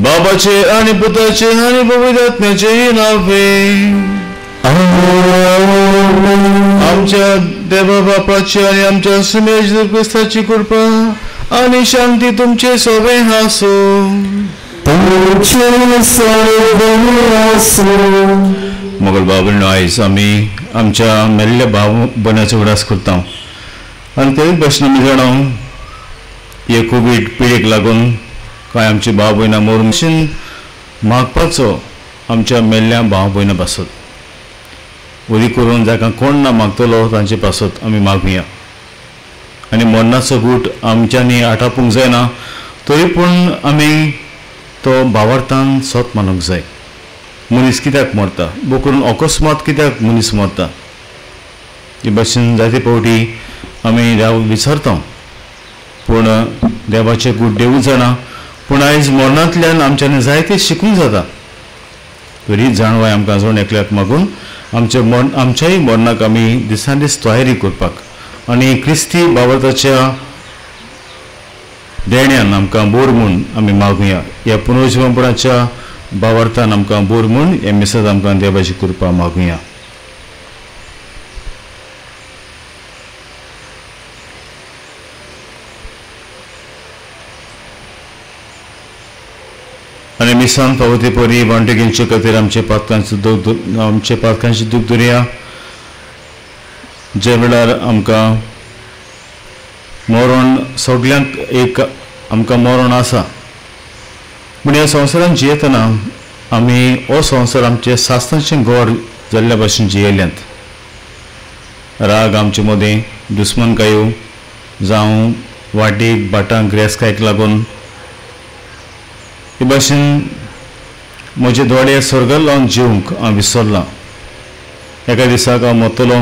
बाबाचे आणि पुत्राचे आणि पवित्र आत्म्याचे नावे आमच्या देवा बापाची आणि आमच्या सुमेश ख्रिस्ताची कृपा आणि शांती तुमचे सोबे हासो. मोगल बाबा आयज आमी आमच्या मेल्ल्या भाव भयणाचो उडास करता आनी तेच भाशेन आमी जाणां हे कोवीड पिडेक लागून काय आमची भाव भयणां मरून भशेन मागपाचो आमच्या मेल्ल्या भाव भयणां पासत उदी करून जाका कोण ना मागतलो तांचे पासत आमी मागुया. आनी मरणाचो गूट आमच्यांनी आटापूंक जायना तरी पूण आमी तो भावार्थान सोत मानूंक जाय. मनीस कित्याक मरता बो करून अकस्मात कित्याक मनीस मरता हे भाशेन जायते फावटी आमी देव विचारता पूण देवाचे गूट देवूच जाणा. पूण आयज मरणांतल्यान आमच्यांनी जायते शिकूंक जाता तरी जाणवाय आमकां जोण एकल्याक मागून आमच्याय मरणाक आमी दिसान दीस तयारी करपाक आनी क्रिस्ती भावार्थाच्या देण्यान आमकां बोर म्हूण आमी मागुया. ह्या पुनर्जीवनपणाच्या भावार्थान आमकां बोर म्हूण हे मिसत आमकां देवाची कृपा मागुया. आनी मिसान पावते परी वांटेकींचे खातीर आमचे पातकांचे दूख धरया. जे वेळार आमकां मरण सगळ्यांक एक आमकां मरण आसा पूण ह्या संवसारान जियेतना आमी हो संवसार आमचे सासणाचें घर जाल्ल्या भाशेन जियेल्यांत. राग आमचे मदें दुस्मनकायो जावं वाटेक बाटांक गिरेस्कायक लागून हे भाशेन म्हजे दोळे स्वर्गार लावन जिवंक हांव विसरलां. एका दिसाक हांव मरतलो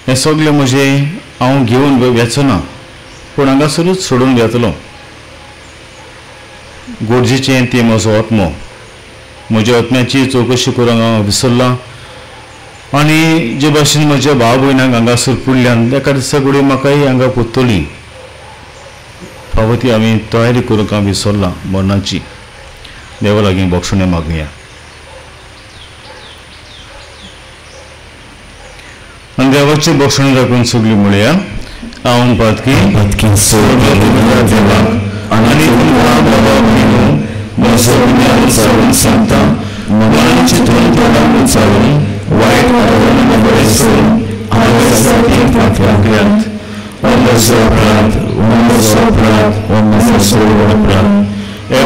हें सगळें म्हजें हांव घेवन वेचना पूण हांगासरूच सोडून घेतलो. गोरजेचें तें म्हजो आत्मो म्हज्या आत्म्याची चवकशी करूंक हांव विसरलां. आनी जे भाशेन म्हज्या भाव भयणांक हांगासर पुडल्यान एका दिसा घडये म्हाकाय हांगा पुत्तली फावो ती आमी तयारी करूंक हांव विसरलां मरणाची. देवा लागीं बक्षुणें मागुया. आनी देवाची बक्षुणी दाखोवन सगळीं म्हणया हांव पातकी देवाक आनी तुमकां बाबा भयणो म्हजो ज्ञान चालून सांगता मनान चिंतून तोंडाक उचारून वायट वातावरणान बरें सोडून हांवें फाटल्यात हो म्हजो अपराध हो म्हजो अपराध हो म्हजो अपराध. हे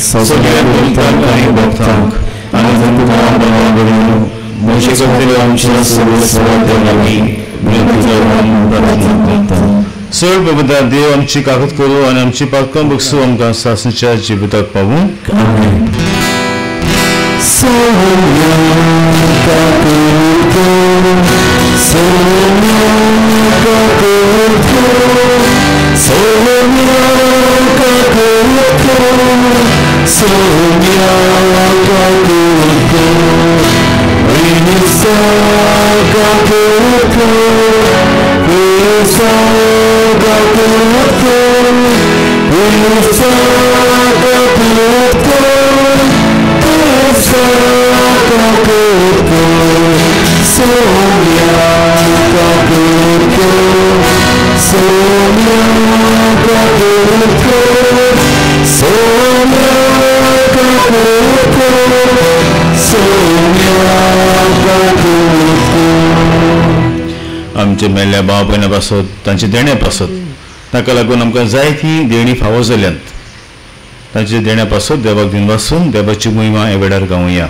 सगळ्या भक्तांक आनी भक्तांक आनी तुमकां बाबा भयणो म्हजे खातीर आमच्या सर्वेस्वराच्या लागीं चड पवित्र देव आमची काकूत करूं आनी आमची पातकां बक्षू आमकां सासणेच्या जिविताक पावूं. आमचे मेल्ल्या भाव भयणा पासत तांचे देण्या पासत ताका लागून आमकां जायती देणी फावो जाल्यांत तांचे देण्या पासत देवाक दिन वाचून देवाची महिमा हे वेळार गावया.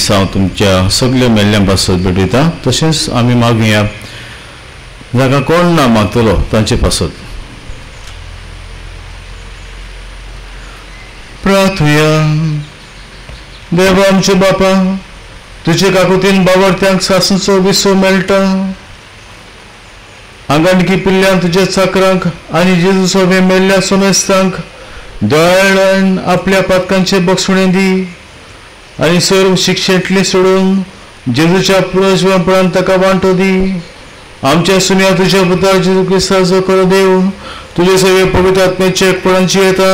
हांव तुमच्या सगळ्या मेल्ल्यां पासत भेटयता. तशेंच आमी मागुया जाका कोण ना मागतलो तांचे पासत. प्रार्थुया. देवा आमचे बापा, तुजे काकुतीन बावरत्यांक सासूचो विसो मेळटा. आंगणकी पिल्ल्यां तुज्या चाकरांक आनी जेजूचो मेल्ल्या सोमेस्तांक दयाळान आपल्या पातकांचे बक्षुणे दी आनी सर्व शिक्षेंतली सोडून जेजूच्या पुरस्परान ताका वांटो दी. आमच्या सुन्या तुज्या पुता जेजू क्रिस्ताचो खरो देव तुजे सगळे पवित्र आत्म्याचे एकपणांची येता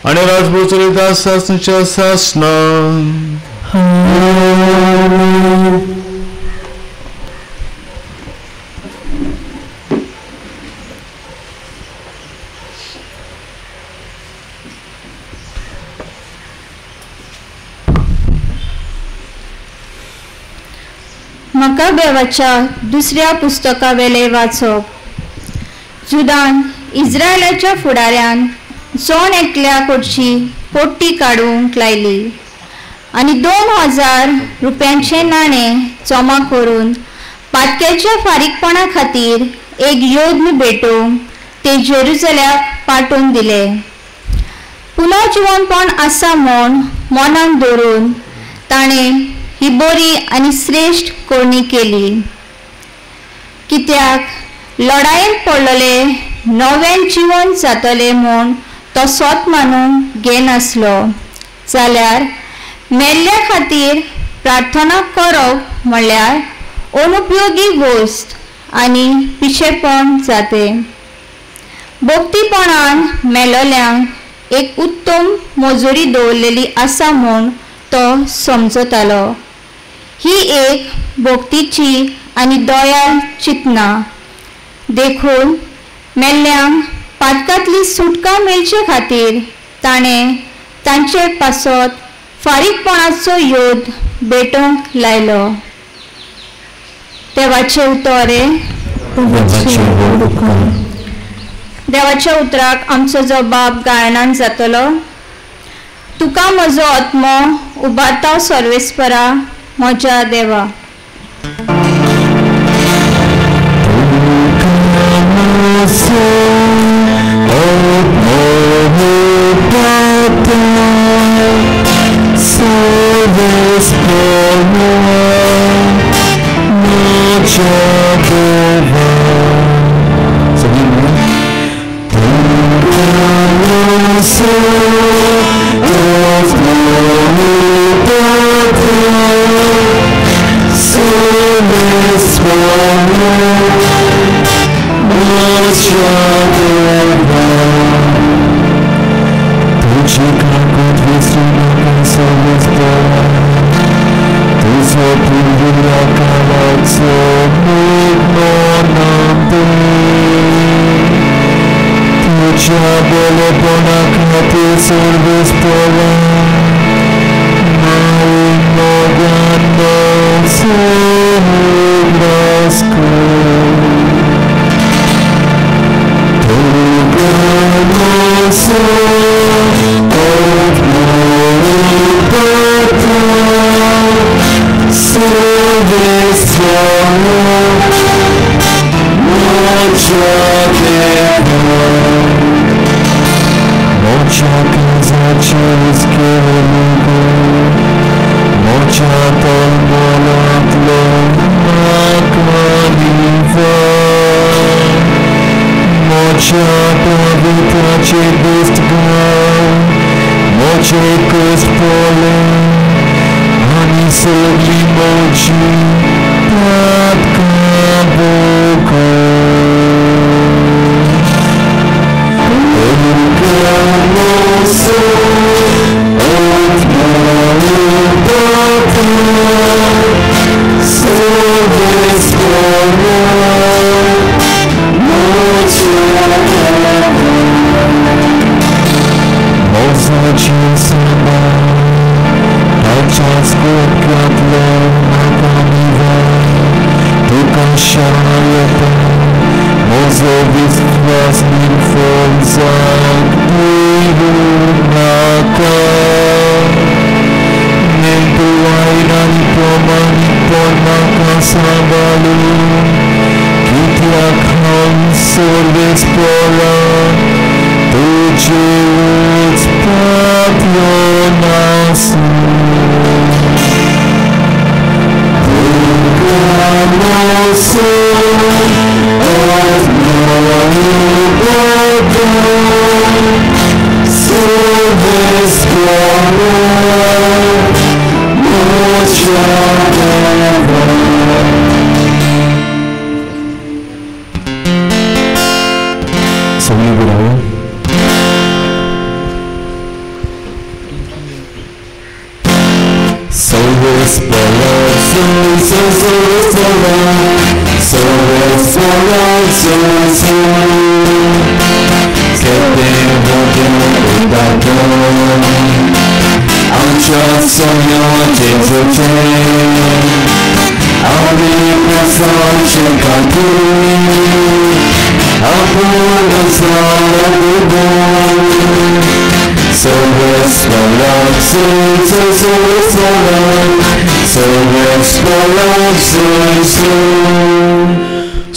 आनी राजभर चलयता सासणच्या सासना. म्हाका देवाच्या दुसऱ्या पुस्तका वेले वाचप. जुदान इस्रायलाच्या फुडाऱ्यान जोन एकल्या कडची पोट्टी काडूंक लायली आनी 2000 रुपयांचे नाणे जमा करून पातक्याच्या फारीकपणा खातीर एक योद्ध भेटोवंक ते जेरुसलेमाक पाठोवन दिले. पुनर्जीवनपण आसा म्हूण मनान धरून ताणें ही बरी आनी श्रेष्ठ कोणी केली. कित्याक लढायेंत पडलेले नवें जीवन जातले म्हूण तो स्वत मानून घेनासलो जाल्यार मेल्ल्या खातीर प्रार्थना करप म्हणल्यार अनुपयोगी गोश्ट आनी पिशेपण जाते. भक्तीपणान मेलोल्यांक एक उत्तम मजुरी दवरलेली आसा म्हूण तो समजतालो. ही एक भक्तीची आनी दयाल चिंतना देखून मेल्ल्यांक पातकांतली सुटका मेळचे खातीर ताणें तांचे पासत फारीकपणाचो योद्ध भेटोवंक लायलो. देवाचे उतरे. देवाच्या उतराक आमचो जबाब गायनान जातलो. तुका म्हजो आत्मो उबारता सर्वेस्परा म्हज्या देवा.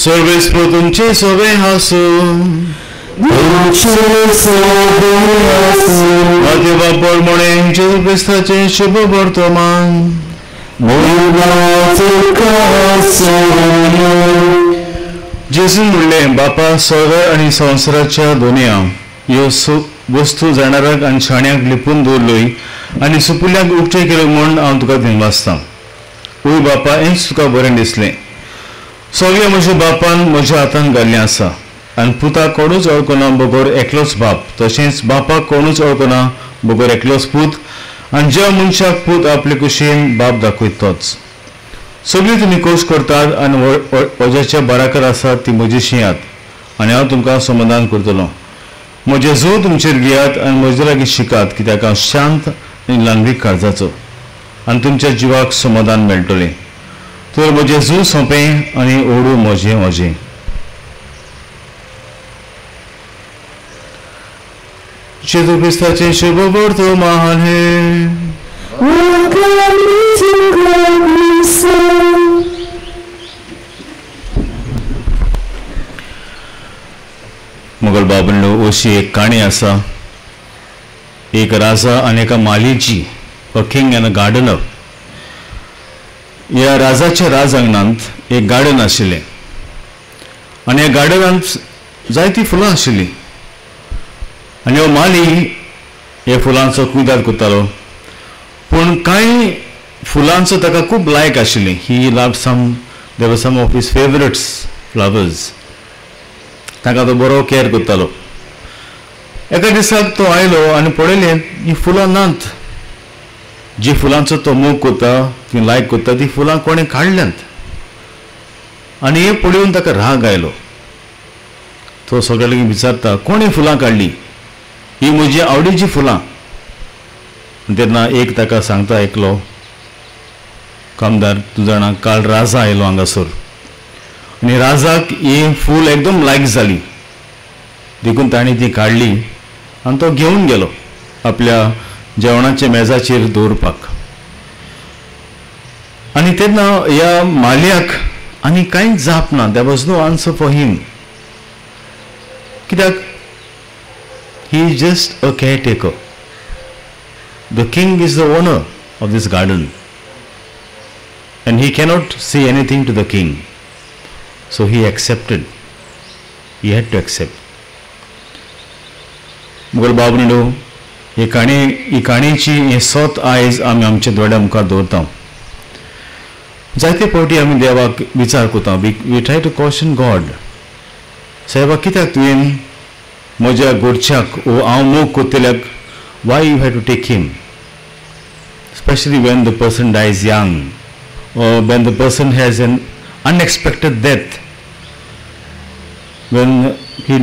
Serves pro tuमचे सोबे हासू देवा बोलमोणे जेजू क्रिस्ताचे शुभ वर्तमान जेजून म्हणले बापा स्वर्ग आणि संवसाराच्या दोनया ह्यो वस्तू जाणाराक आनी शाण्याक लिपून दवरलोय आनी सुपुल्याक उक्ते केलो म्हूण हांव तुका दिनवासतां उय बापा हेंच तुका बरें दिसलें सगळें म्हज्या बापान म्हज्या हातान घाल्लें आसा आनी पुताक कोणूच वळखना बगोर एकलोच बाप तशेंच बापाक कोणूच वळखना बगोर एकलोच पूत आनी ज्या मनशाक पूत आपले कुशीन बाप दाखयत तोच सगळीं तुमी खोश करतात आनी वजाच्या बाराकर आसात ती म्हजीशी यात आनी हांव तुमकां समाधान करतलों म्हजे जो तुमचेर घेयात आनी म्हजे लागीं शिकात कित्याक हांव शांत आनी ल्हानवीक काळजाचो आनी तुमच्या जिवाक समाधान मेळटलें तर म्हजें जू सोंपें आनी ओडू म्हजें म्हजें जेजू क्रिस्ताचें शुभ वर्तमान हे बाबूंनो अशी एक काणी आसा, एक राजा आनी एका मालीची, a king and a gardener. ह्या राजाच्या राज अंगणांत एक गार्डन आशिल्लें आनी ह्या गार्डनांत जायतीं फुलां आशिल्लीं आनी हो माली ह्या फुलांचो कुयदाद करतालो. पूण कांय फुलांचो ताका खूब लायक आशिल्लीं. He loved there were some of his favourites flowers. ताका तो बरो केअर करतालो. एका दिसाक तो आयलो आनी पळयलें ही फुलां नात. जी फुलांचो तो मोग करता, ती लायक करता, ती फुलां कोणें काडल्यांत. आनी हें पळोवन ताका राग आयलो. तो सगळ्यांक विचारता, कोणें फुलां काडलीं? ही म्हजी आवडीची फुलां. तेन्ना एक ताका सांगता एकलो कामदार, तूं जाणा काल राजा आयलो हांगासर आनी राजाक ही फूल एकदम लायक जाली, देखून ताणें ती काडली आनी तो घेवन गेलो आपल्या जेवणाच्या मेजाचेर दवरपाक. आनी तेन्ना ह्या मालयाक आनी कांयच जाप ना. There was no answer for him. कित्याक he is just a caretaker. The king is the owner of this garden and he cannot say anything to the king. So he accepted. He had to accept. मुगल बाबूंनो, ही काणयेची हे 7 आयज आमी आमच्या दोळ्या मुखार दवरता. जायते फावटी आमी देवाक विचार करता. We try to question God. साहेबा, कित्याक तुवें म्हज्या गोडच्याक वो हांव मोग करतल्याक why you have to take him, specially when the person dies young or when the person has an unexpected death, when he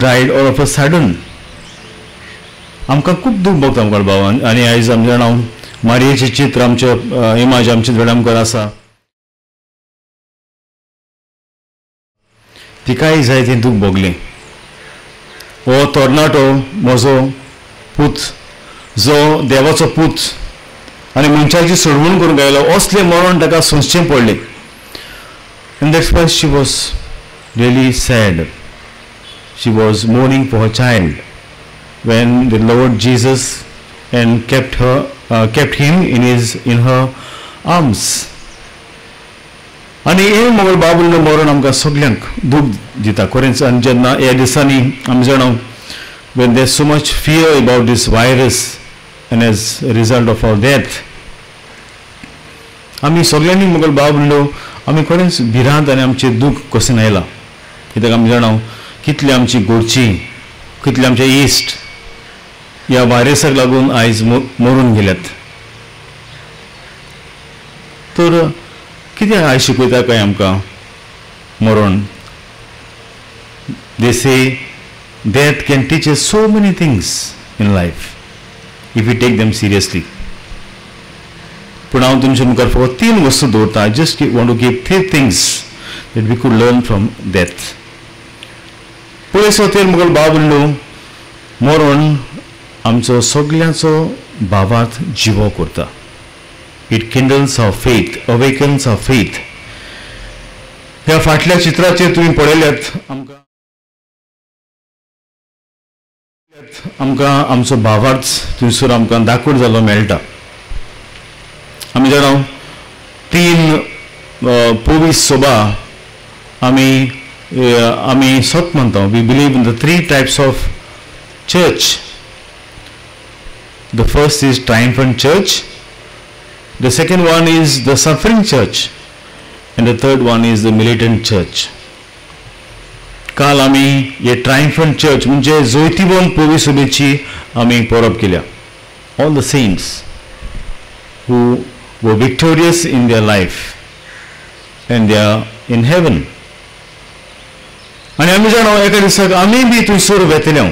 died all of a sudden. आमकां खूब दूख भोगता मुखार बाबान. आनी आयज आमी जाणा मारयेचें चित्र आमच्या इमाज आमच्या दोळ्या मुखार आसा. तिकाय जायतें दूख भोगलें. हो तोरणाटो म्हजो पूत, जो देवाचो पूत आनी मनशाची सोडवण करूंक आयलो, असलें मरण ताका सोंसचें पडलें. And that's why she was really sad. She was morning for her child when the Lord Jesus and kept him in her arms. आनी हे मोगल बाबूल मरण आमकां सगळ्यांक दूख दिता खरेंच. आनी जेन्ना ह्या दिसांनी आमी जाणा when there is so much fear about this virus and as a result of our death, आमी सगळ्यांनी मोगल बाबूल आमी खरेंच भिरांत आनी आमचें दूख कशें आयलां. कित्याक आमी जाणा कितली आमची गोडची, कितले आमचे इश्ट ह्या व्हायरसाक लागून आयज मरून गेल्यात. तर कितें आयज शिकयता काय आमकां मरण? दे से death can teach us so many things in life if we take them seriously. पूण हांव तुमच्या मुखार फकत 3 वस्तू दवरता. I just want to give 3 things that we could learn from death. पळय सोतेर मुगल बाबूल मरण आमचो सगळ्यांचो भावार्थ जिवो करता. It kindles our faith, awakens our faith. ह्या फाटल्या चित्राचेर तुमी पळयल्यात आमकां आमचो भावार्थ थंयसर आमकां दाखोवन जाल्लो मेळटा. आमी जाणा 3 पोवीस सोबा आमी सत म्हणटा. We believe in the 3 types of church. The first is triumphant church, the second one is the suffering church, and the third one is the militant church. काल आमी हे ट्रायम्फंट चर्च म्हणजे जोयतीवन पोवी सभेची आमी परब केल्या. All the saints who were victorious in their life and they are in heaven. आनी आमी जाणा एका दिसाक आमी बी थंयसर वेतले.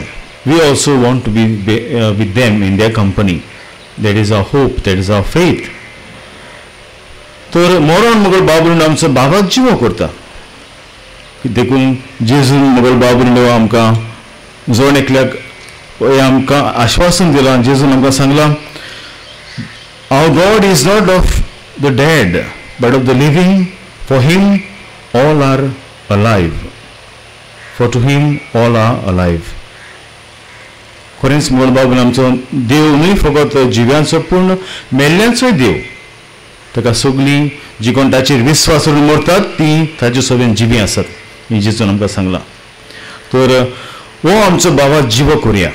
We also want to be with them in their company. That is our hope, that is our faith. तर मरण मुगल बाबूल आमचो भावाक जिवो करता. देखून जेजून मुगल बाबूल आमकां जोड एकल्याक आमकां आश्वासन दिलां. जेजून आमकां सांगलां, our God is not of the dead but of the living, for him all are alive. for to him all are alive. खरेंच मोल बाबून आमचो देव न्हय फकत जिव्यांचो पूण मेल्ल्यांचोय देव. ताका सगळीं जी कोण ताचेर विस्वास करून मरतात ती ताचे सोबेन जिवी आसात ही जेजून आमकां सांगलां. तर हो आमचो बाबा जिवो करुया.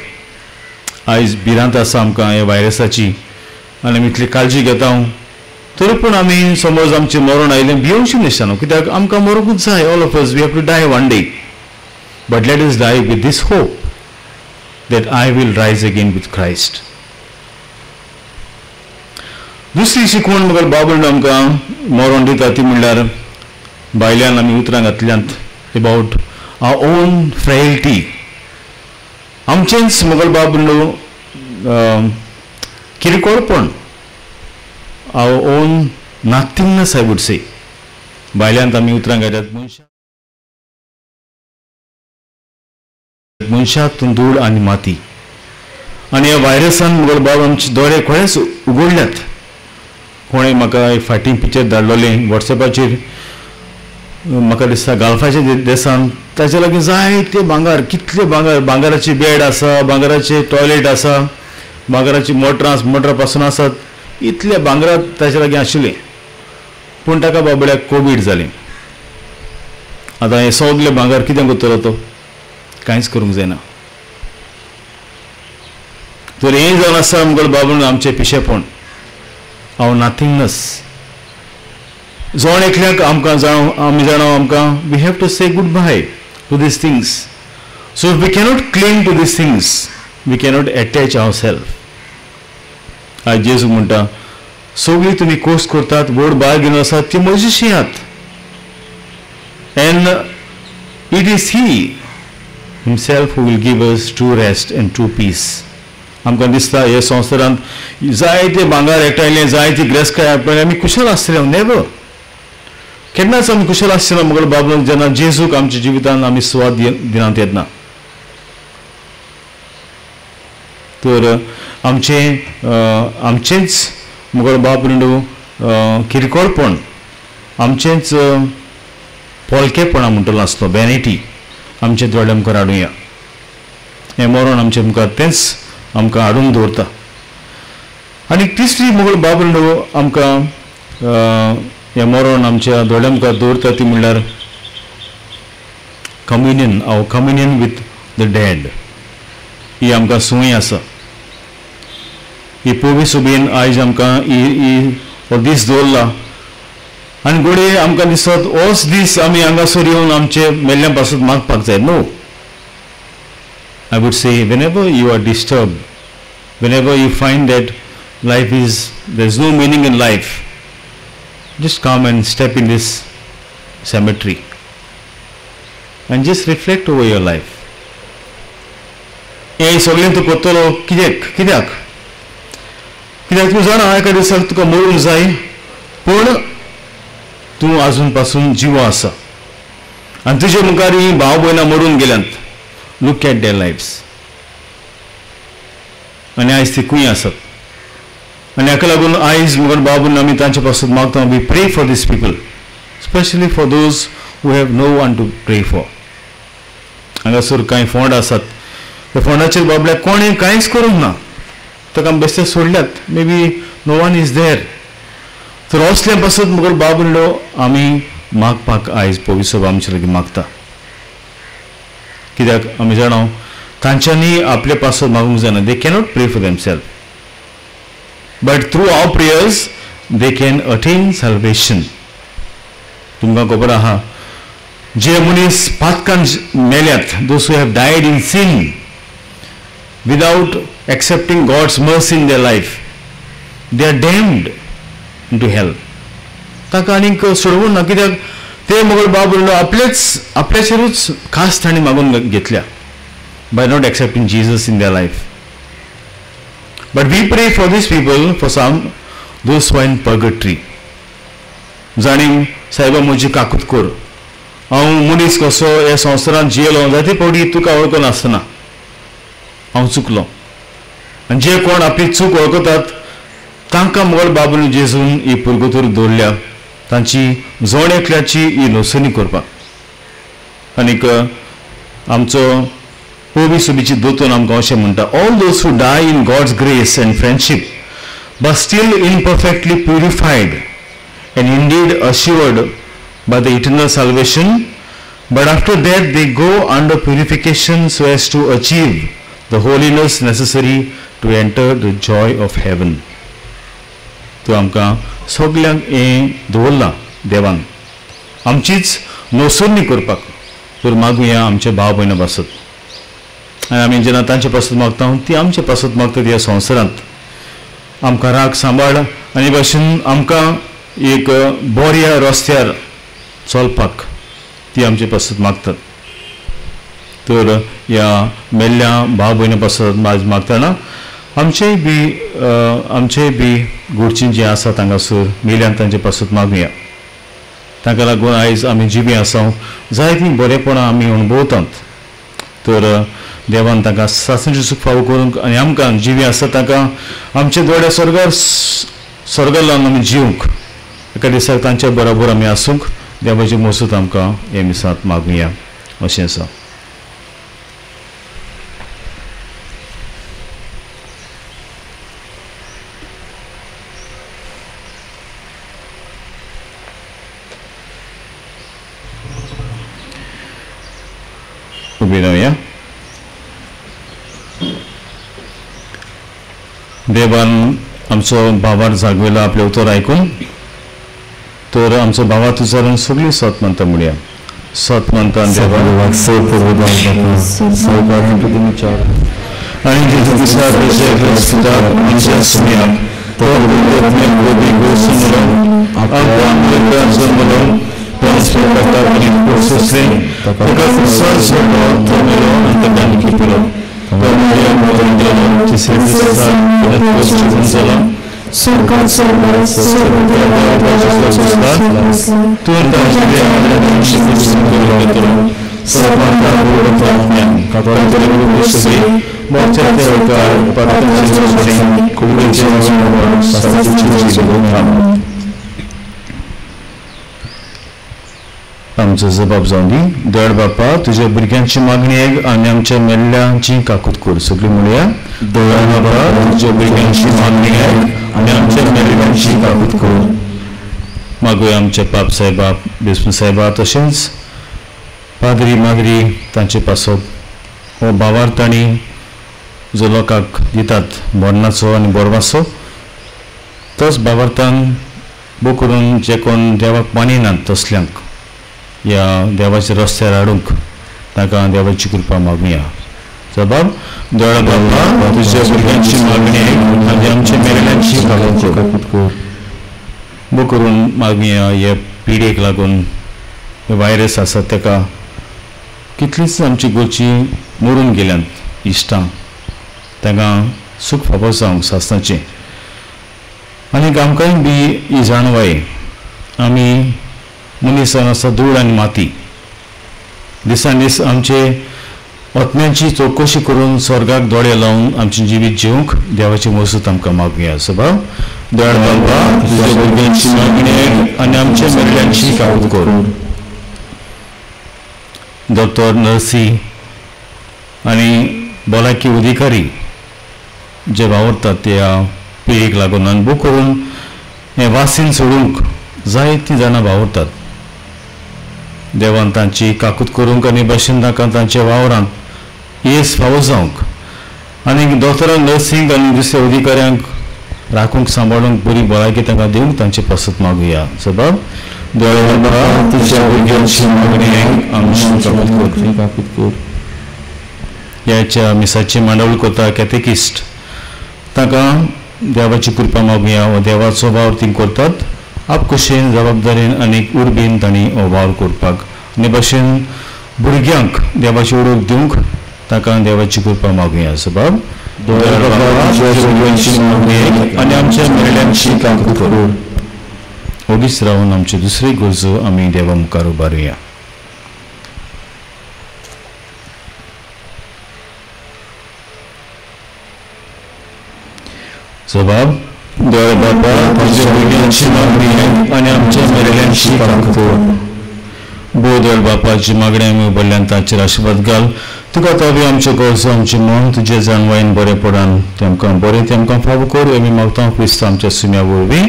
आयज भिरांत आसा आमकां ह्या व्हायरसाची आनी आमी इतली काळजी घेता. तर पूण आमी समज आमचें मरण आयलें भिवूंकशी नासतना कित्याक आमकां मरूंकूच जाय. All of us we have to die one day. But let us die with this hope that I will rise again with Christ. दुसरी शिकवण मगर बाबून आमकां मरण दिता ती म्हणल्यार भायल्यान आमी उतरां घातल्यांत अबाउट आवर ओन फ्रेलिटी. आमचेंच मगर बाबून किरकोळपण, our own nothingness I would say. भायल्यांत आमी उतरां घातल्यात मनशांतून धूळ आनी माती. आनी ह्या व्हायरसान मुगल बाब आमचे दोळे खरेंच उगडल्यात. कोणें म्हाका फाटीं पिक्चर धाडलोलें वॉट्सॅपाचेर म्हाका दिसता गाल्फाच्या देसान ताचे लागीं जायते भांगार, कितले भांगार, भांगाराचे बेड आसा, भांगाराचे टॉयलेट आसा, भांगाराची मोटरां पासून आसात. इतले भांगार ताचे लागीं आशिल्ले. पूण ताका बाबड्याक कोवीड जालें. आतां हे सगळे भांगार कितें करतलो तो? कांयच करूंक जायना. तर हें जावन आसा मुगल बाबून आमचें पिशेपण, आवर नथिंगनेस. जोण एकल्याक आमकां आमी जाणा आमकां we have to say good bye to these things. So we cannot cling to these things, we cannot attach our self. आज जेजू म्हणटा सगळीं तुमी कोर्स करतात, व्हड बाळ घेवन आसात ती म्हजीशी आहात. And it is he himself who will give us true rest and true peace. आमकां दिसता हे संवसारांत जायते भांगार एकठांयले, जायती गिरेस्तकाय आपले आमी कुशल आसतले. नेवर, केन्नाच आमी कुशल आसना मुगल बाबून जेन्ना जेजूक आमच्या जिवितांत आमी सुवात दिनांत येतना. तर आमचेंच मुगल बाबून किरकोळपण, आमचेंच पोलकेपणा म्हणटलो आसलो, वॅनिटी आमचे दोळे आमकां हाडुया. हें मरण आमचें मुखार तेंच आमकां हाडून दवरता. आनी तिसरी मुगल बाबून आमकां हें मरण आमच्या दोळ्या मुखार दवरता ती म्हणल्यार communion, our communion with the dead. ही आमकां संवय आसा. ही पोवी सुबेन आयज आमकां हो दीस दवरला. आनी घोडये आमकां दिसत होच दीस आमी हांगासर येवन आमचे मेल्ल्यां पासून मागपाक जाय. No, I would say whenever you are disturb, whenever you find that life is there is no meaning in life, just come and step in this cemetery and just reflect over your life. हे सगळें तूं करतलो कित्याक तूं जाणा एका दिसाक तुका मरूंक जाय, पूण तूं आजून पासून जिवो आसा आनी तुजे मुखार ही भाव भयणां मरून गेल्यांत. Look at their lifes. आनी आयज ती खूंय आसात. आनी हाका लागून आयज मुगल बाबून आमी तांचे पासून मागता we pray for these people, especially for those who have no one to pray for. हांगासर कांय फोंड आसात. त्या फोंडाचेर बाबड्याक कोणें कांयच करूंक ना, ताका बेश्टे सोडल्यात. Maybe no one is there. तर असल्या पासून मुगल बाबूंडो आमी मागपाक आयज पवित्र आमचे लागीं मागता. कित्याक आमी जाणा तांच्यांनी आपले पासून मागूंक जायना. They cannot pray for themselves, but through our prayers they can attain salvation. तुमकां खबर आहा जे मनीस पातकान मेल्यात, those who have died in sin without accepting God's mercy in their life, they are damned into hell. ताका आनीक सोडवूं ना, कित्याक ते मुगल बाबून आपल्याचेरूच खास तांणी मागून घेतल्या by not accepting Jesus in their life. But we pray for these people, for some those who are in purgatory. जाणी सायबा म्हजी काकूत कोर, हांव मनीस कसो ह्या संवसारांत जियेलो, जायते फावटी तुका वळखून आसतना हांव चुकलो. आनी जे कोण आपली चूक वळखतात तांकां मुगल बाबून जेजून ही पुरगतूर दवरल्या, तांची जोण एकल्याची ही लोसणी करपाक. आनीक आमचो पोवी सुबीची दोतोन आमकां अशें म्हणटा, all those who die in God's grace and friendship but still imperfectly purified and indeed assured by the eternal salvation, but after that they go under purification so as to achieve the holiness necessary to enter the joy of heaven. तो आमकां सगल्यांक हें दवरलां देवान, आमचीच नोसोरणी करपाक. तर मागुया आमचे भाव भयण पासत, आनी आमी जेन्ना तांचे पासत मागता ती आमचे पासत मागतात ह्या संवसारांत आमकां राग सांबाळ आनी भाशेन आमकां एक बऱ्या रस्त्यार चलपाक ती आमचे पासत मागतात. तर ह्या मेल्ल्या भाव भयण पासत मागतना आमचेय बी घरचीं जीं आसा तांकासर मेल्यांक तांचे पासत मागुया. ताका लागून आयज आमी जिवी आसा जायतीं बरेपणां आमी अणभवतात. तर देवान ताका सासणेचें सुख फावो करूंक आनी आमकां जिवी आसा ताका आमचे दोळे स्वर्गार लावन आमी जिवंक एका दिसाक तांच्या बरोबर आमी आसूंक देवाची मजत आमकां हे मिसांत मागुया अशें आसा. उबी रावया. देवान आमचो भावार जागयलो आपले उतर आयकून. तर आमचो भावात उचारून सगळीं सत म्हणटा म्हणया. सत म्हणटा देवा आनी जेजू दिसा आमच्या सुम्याक तो आमचो जबाब जावन दी. दयाळ बापा, तुज्या भुरग्यांची मागणी आयक आनी आमच्या मेल्ल्यांची काकूत कर. सगळीं म्हणया, दयाळ बापा, तुज्या भुरग्यांची मागणी आयक आनी आमच्या मेल्ल्यांची काकूत कर. मागुया आमचे पाप साहेबा, बिस्म साहेबा, तशेंच पाद्री माद्री तांचे पासत हो भावार तांणी जो लोकांक दितात मरणाचो आनी बोरवाचो, तोच भावार्थान बो करून जे कोण देवाक मानिनात तसल्यांक ह्या देवाच्या रस्त्यार हाडूंक ताका देवाची कृपा मागुया. जबाब, दयाळ बापा, तुज्या भुरग्यांची मागणी आयक आनी आमच्या मेल्ल्यांची काकूत कर. बो करून मागुया हे पिडेक लागून वायरस आसा ताका कितलींच आमची गोरचीं मरून गेल्यांत इश्टां, तांकां सूख फावो जावंक सासणाचें. आनी आमकांय बी ही जाणवाय, आमी मनीसान आसा धूळ आनी माती, दिसान दीस आमचे आत्म्यांची चवकशी करून स्वर्गाक दोळे लावन आमचे जिवीत जिवंक देवाची मजत आमकां मागुया. सभाव, दयाळ बाबा, तुज्या भुरग्यांची मागणी आनी आमच्या मेल्ल्यांची काकूत कर. दोतोर, नर्सी आनी भलायकी अधिकारी जे वावरतात त्या पिळीक लागून आनी बो करून हे वासीन सोडूंक जायतीं जाणां वावरतात. देवान तांची काकूत करूंक आनी भाशेन तांकां तांच्या वावरांत येस फावो जावंक आनी दोतोरांक, नर्सिंग आनी दुसऱ्या अधिकाऱ्यांक राखूंक सांबाळूंक बरी भलायकी तांकां दिवंक तांचे पासत मागुया. सबाब, दयाळ बाबा, तुज्या भुरग्यांची मागणी आमची काकूत कर. ह्याच्या मिसाची मांडावळ करता कॅतेकिस्ट, तांकां देवाची कृपा मागुया. हो देवाचो वावर तीं करतात. आपकुशेन, जबाबदारेन आनी उर्बेन तांणी हो वावर करपाक आनी भाशेन भुरग्यांक देवाची ओळख दिवंक ताका देवाची कृपा मागुया. सबाब, आनी आमच्या मेल्ल्यांची काकूत कर. ओगीच रावन आमच्यो दुसरी गरजो आमी देवा मुखार उबारुया. जबाब, दयाळ बापा, तुज्या भुरग्यांची मागणी आनी आमच्या मेल्ल्यांची काकूत कर. बोदळ बापाची मागणी आमी उबरल्यान तांचेर आशिर्वाद घाल. तुका ताबी आमचे गोरजो आमचे मन तुजे जाणवायन बरें पडान तेमकां बरें तेमकां फावो कर. आमी मागता क्रिस्त आमच्या सुम्या वरवीं.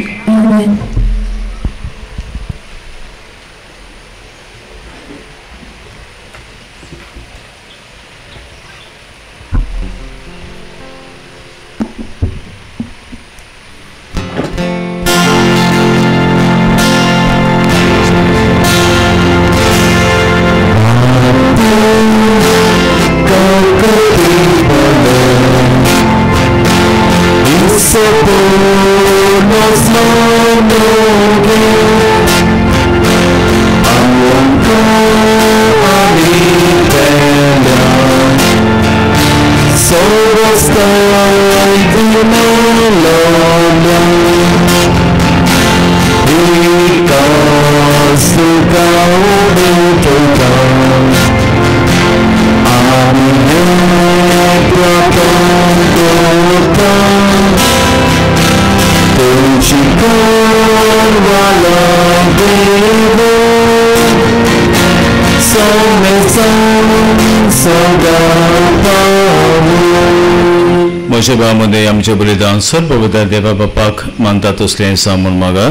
मध्ये आमचे बलिदान सर्व पवित्र देवा बापाक मानता तसलें सामून मागा.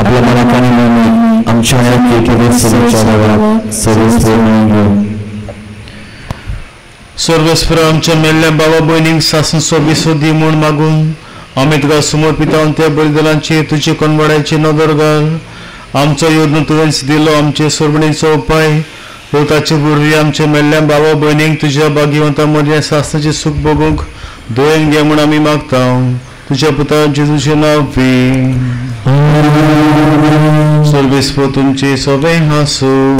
आपल्या मनाकानी आमच्या सर्वेस्पर आमच्या मेल्ल्या बाबा भयणीक सासन सोबीसो दी म्हूण मागून आमी तुका समर्पिता त्या बलिदानाचेर तुजे कनवड्याची नदर घाल. आमचो योजना तुवें दिलो आमचे सोडवणीचो उपाय ताचे बुरवी आमच्या मेल्ल्या बाबा भयणीक तुज्या भाग्यवंता मदल्या सासनाचें सूख भोगूंक दोयन घे म्हूण आमी मागता तुज्या पुता जेजूचें नांव वी. सर्वेस्पर तुमचे सगळें हांसूं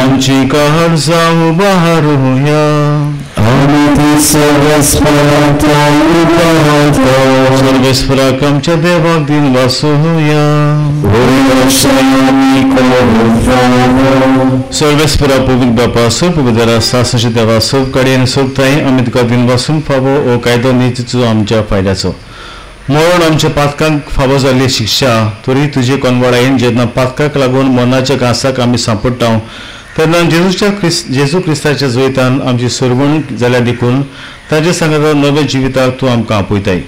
आमची काळजां उबारूया. सर्वेस्पराक आमच्या देवाक दिन वासुया. सर्वेस्परा पवित्र बापा सो पवित्र सासनाच्या देवा सोब कडेन सोबताय आमी तुका दिन वासून फावो हो कायदो नीतीचो आमच्या फायद्याचो. मरण आमच्या पातकांक फावो जाल्ली शिक्षा तरी तुजे कनवडायेन जेन्ना पातकाक लागून मनाच्या घासाक आमी सांपडटा तेन्ना जेजू क्रिस्ताच्या जैतान आमची सरवण जाल्या देखून ताचे सांगात नवे जिविताक तूं आमकां आपयताय.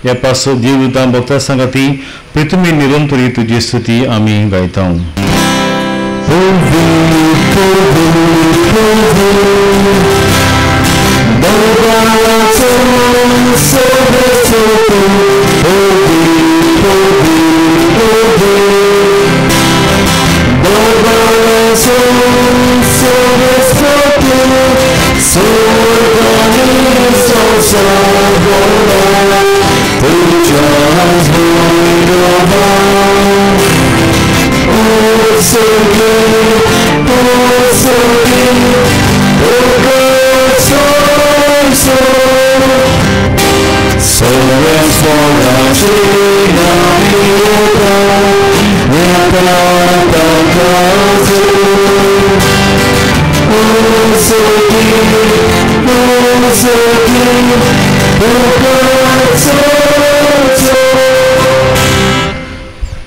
ह्या पासो देव दिता भक्ता सांगाती प्रितुमी निरंतरी तुजी स्तुती आमी गायता.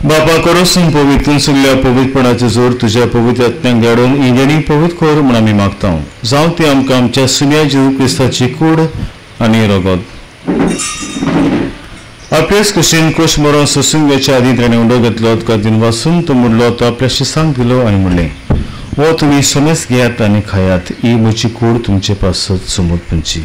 बापा करोसून पवित्र सगळ्या पवित्रपणाचे जोर तुझ्या पवित्र आत्म्याक धाडून इंजणी पवित्र कर म्हूण आमी मागता. जावं ती आमकां आमच्या सुम्या जेजू क्रिस्ताची कूड आनी रगत. आपल्याच कुशीन कुश मरण सोसूंक वेच्या आदी ताणें उंडो घेतलो तुका दिन वासून तो मुडलो तो आपल्या शिसांक दिलो आनी म्हणलें हो तुमी समेस घेयात आनी खायात ही म्हजी कूड तुमचे पासत समोर पंची.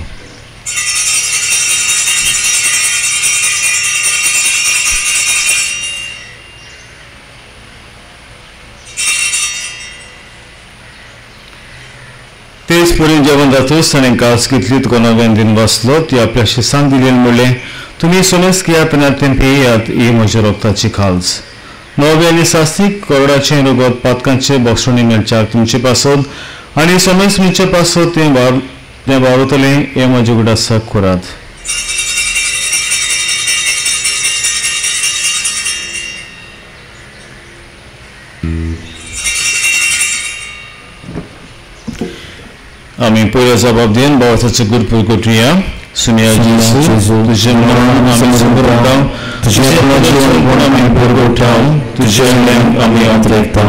तेच पर्यंत जेवण जातूच ताणें कास घेतली तुका नव्यान दिन वाचलो ती आपल्या शिसांक दिली आनी म्हणलें तुमी समेस घेयात आनी तें पेयात ही म्हज्या रोगताची खालस. नवे आनी सास्तीक करडाचें रगत पातकांचे बोक्षणी मेळच्याक तुमचे पासत आनी समेस मुंचे पासत तें वावरतलें हें म्हजे उडासाक करात. आमी पयलो जबाब दिवन बाबाचो गुरपूर कोटुया. सुम्या जेजू तुजे मरण आमी समोर तुझे गुण आमी परगटाव तुझे आमी आदरयता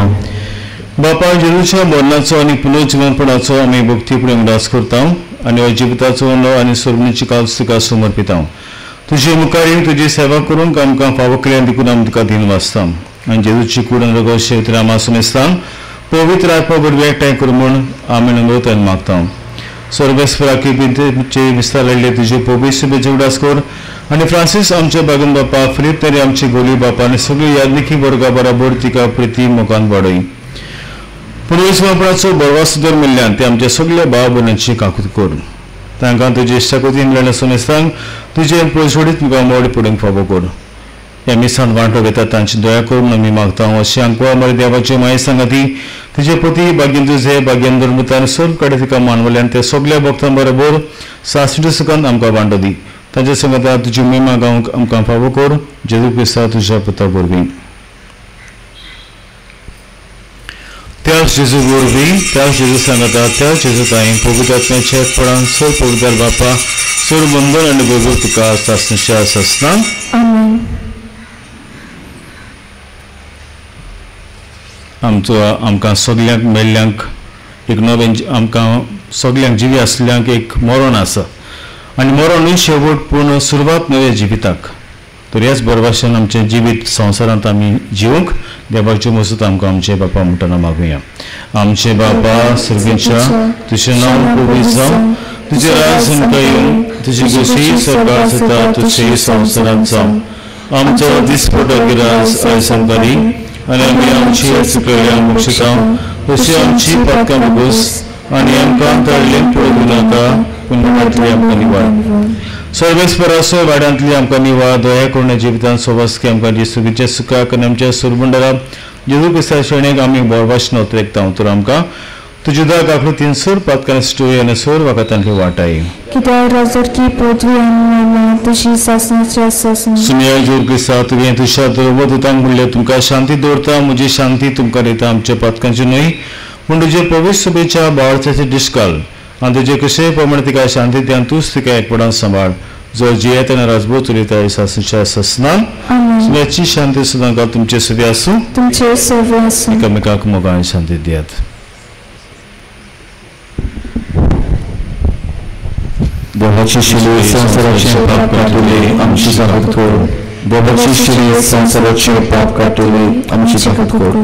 बापा जेजूच्या मरणाचो आनी पुनर्जीवनपणाचो आमी भक्तीपुडें उडास करता आनी हो जिविताचो आनी सोडणीची काल तुका समर्पिता तुझे मुखारी तुजी सेवा करूंक आमकां फावो केल्यान देखून आमी तुका दिन वाचता आनी जेजूची कूड रगत शेवतराम आसून दिसता पवित्र आत्मा बरोबर एकठांय करूं म्हूण आमी नंगोत आनी मागता स्वर्गस्वराकी बिंतेचे विस्तारलेले तुजे पवित्र बेजे उडास कर आनी फ्रांसीस आमचे बागन बापा फिलीप तरी आमची गोली बापा आनी सगळी यादनिकी वर्गा बरोबर तिका प्रिती मोगान वाडय पुनर्जीवनपणाचो बरवास दर मिल्ल्यान ते आमच्या सगळ्या भाव भयणांची काकूत कर तांकां तुजे इश्टाकोती मेळ्ळें आसून दिसतांक तुजे पयसोडीत तुका मोड पुडेंक फावो कर ह्या मिसान वांटो घेता तांची दया करून आमी मागता अशें आमकां बरे देवाचे माये सांगाती तुजे पती भाग्यन तुजे भाग्यन धर्मतान सर कडेन तिका मानवल्यान ते सगळ्या भक्तां बरोबर सासणेच्या सुखांत आमकां वांटो दी तांचे संगता तुजी महिमा गावंक आमकां फावो कर जेजू क्रिस्ता तुज्या पुता वरवीं त्याच जेजू वरवीं त्याच जेजू सांगता त्याच जेजू ताई पवित्र आत्म्याच्या एकपणान सर पवित्र बापा सर बंधन आनी बरोबर तुका सासणेच्या सासणान आमेन आमकां सगळ्यांक मेल्ल्यांक एक नवें आमकां सगळ्यांक जिवी आसल्यांक एक मरण आसा आनी मरणूय शेवट पूण सुरवात नव्या जिविताक तर ह्याच बरभाशेन आमचें जिवीत संवसारांत आमी जिवंक देवाचे मजत आमकां आमचे बापा म्हणटना मागुया आमचे बापा सर्गेच्या तुजें नांव पवित्र जावं तुजें राज आमकां येवं तुजी गोशी सकाळ जाता तुजे संवसारांत जावं आमचो दिसपटो गिरास आयज आमकां दी आनी आमी आमची चुकयल्यांक बक्षिता अशी आमची पातकां बगोस आनी आमकां तळिल्लें पळोवंक नाका पूण नाकांतली आमकां निवाड सर्वेस्परासो वाड्यांतली आमकां निवाड दया करून जिवितांत सोवासकी आमकां दी सुखीच्या सुखाक आनी आमच्या सुरबंडराक जेजू क्रिस्ता शेणेक आमी बोरभाशेन उतरेकता तर आमकां तुजे दाग आपलो 300 पातकां स्टोरी आनी 100 वखदांतली वाटाय कित्याक राजरकी पृथ्वी आनी तुजी सासणाची आसा सुनिया जोर क्रिस्ता तुवें तुज्या दरवदूतांक म्हणलें तुमकां शांती दवरता म्हजी शांती तुमकां दिता आमच्या पातकांची न्हय पूण तुजे पवित्र सभेच्या बाळाचे दिश्काल आनी तुजे कशेय प्रमाणे तिका शांती दियान तूंच तिका एकपणान सांबाळ जो जियेत आनी राजभोग चलयता सासणेच्या सासणान सुन्याची शांती सुद्दां काल तुमचे सगळे आसूं तुमचे सगळे आसूं एकामेकाक मोगान शांती दियात देवाची शिली संसाराचे पाप काटले आमची जगत कर देवाची शिली संसाराचे पाप काटले आमची जगत कर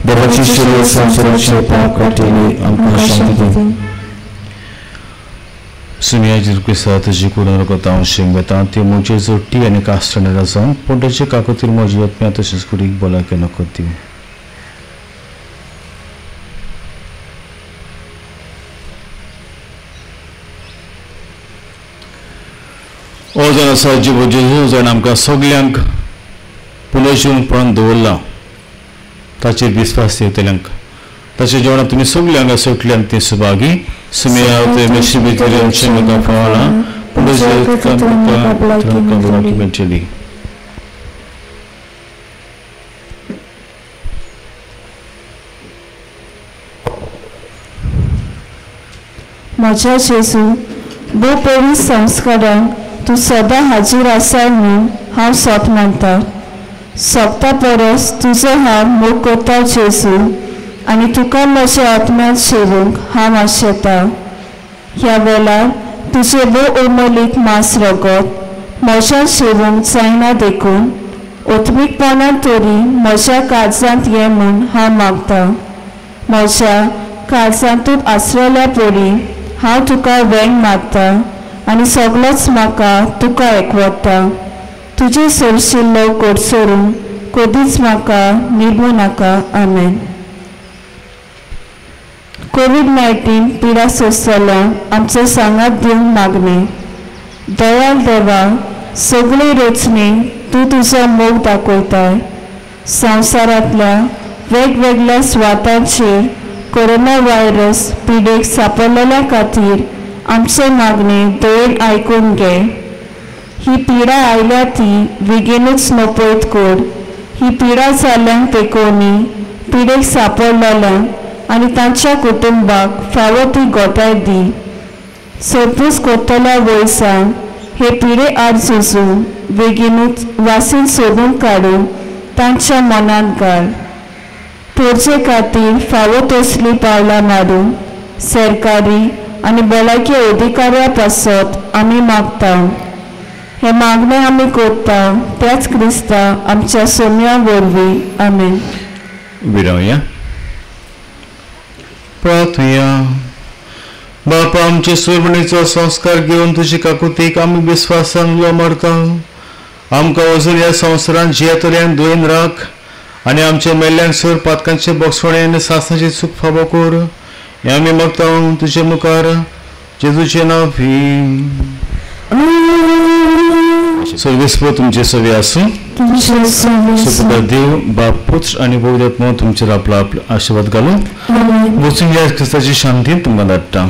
देवाची शिली संसाराचे पाप काटले आमकां शांती दी सुनिया जिरकुसा तुजी करून रगतां शेंगता ती मुजे जोडटी आनी कास्टणे राजान पूण ताचे काकोतीर म्हजी आत्म्या तशेंच कुडीक बोलाके नको ती हो जाण आसा जिवो जेजू जाण आमकां सगळ्यांक पुनर्जीवनपणान दवरला ताचेर विस्वास दवरतल्यांक ताचे जेवणात तुमी सगळ्यांक सोटल्यान ती सुभागी सुमिया ते मेशी भितर आमचे म्हाका फावला पुनर्जीवनपणान मेळटली म्हज्या जेजू भोव पयलीं संस्कारांक तूं सदां हाजीर आसाय म्हूण हांव सोप मानता सोपता परस तुजो हांव मोग करता जेजू आनी तुका म्हज्या आत्म्यांत शेवूंक हांव आशेता ह्या वेळार तुजे भोव उर्मलीत मांस रगत म्हज्या शेवूंक जायना देखून ओतमीकपणान तरी म्हज्या काळजांत ये म्हूण हांव मागता म्हज्या काळजांतूच आसलेल्या पडी हांव तुका वेंग मागता आनी सगळोच म्हाका तुका एकवटा तुजे सोरशिल्लो कोडसोरून कधीच म्हाका निभूं नाका आमेन कोविड-19 पिडा सोंसतल्यांक आमचो सांगात दिवंक मागणे दयाल देवा सगळे रचने तूं तुजो मोग दाखयताय संवसारांतल्या वेगवेगळ्या सुवातांचेर कोरोना व्हायरस पिडेक सांपडलेल्या खातीर आमचे मागणे दयेन आयकून घे ही पिडा आयल्या ती बेगीनूच नपयत कर ही पिडा जाल्ल्यांक तेकोवनी पिडेक सांपडलेल्यांक आनी तांच्या कुटुंबाक फावो ती गोताय दी सोपूस कोत्तल्या वयसान हे पिढे आड जेजू बेगीनूच वासीन सोदून काडून तांच्या मनांत घाल. पोरचे खातीर फावो तसली पावलां मारून सरकारी आनी भलायकी अधिकाऱ्या पासत आमी मागता. हे मागणें आमी करता त्याच क्रिस्ता आमच्या सोम्या वरवीं. आमेन. विरावया. प्रार्थया. बापा, आमचे सुरमणीचो संस्कार घेवन तुजी काकुतीक आमी विस्वासान मारता. आमकां अजून ह्या संवसारांत जियेतल्यान दुयेन राख आनी आमच्या मेल्ल्यांक सर पातकांचे बोगसवणे आनी सासणाची चूक फावो कर. हें आमी मागता तुजे मुखार जेजूचे नांवी. सर्वेस्पर तुमचे सवे आसूं. सुखदा देव बाप पुत्र आनी पवित्र आत्मा तुमचेर आपलो आशीर्वाद घालूं. वचून ह्या क्रिस्ताची शांती तुमकां धाडटा.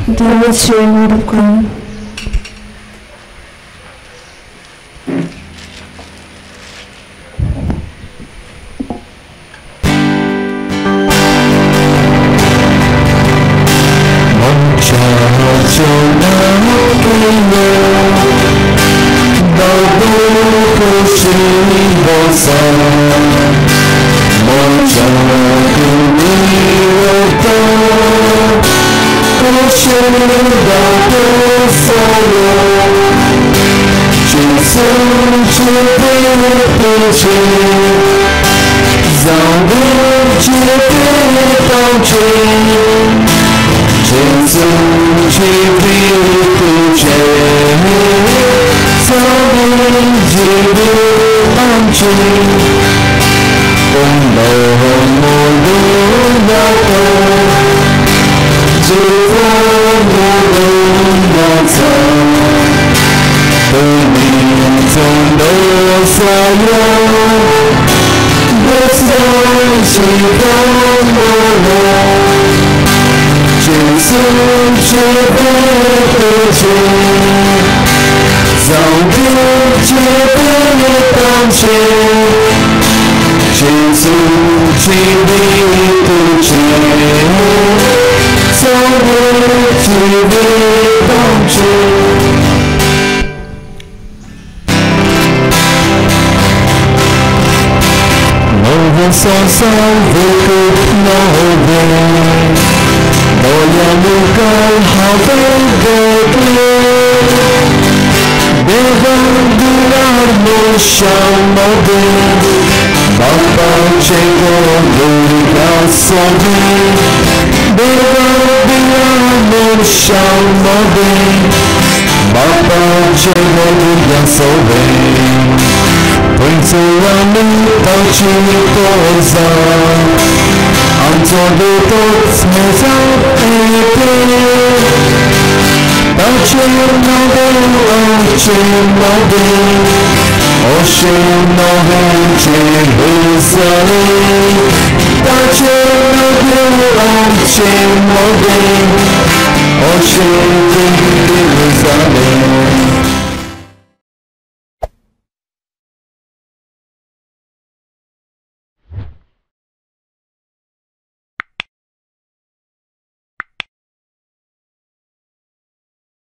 Jerusalem.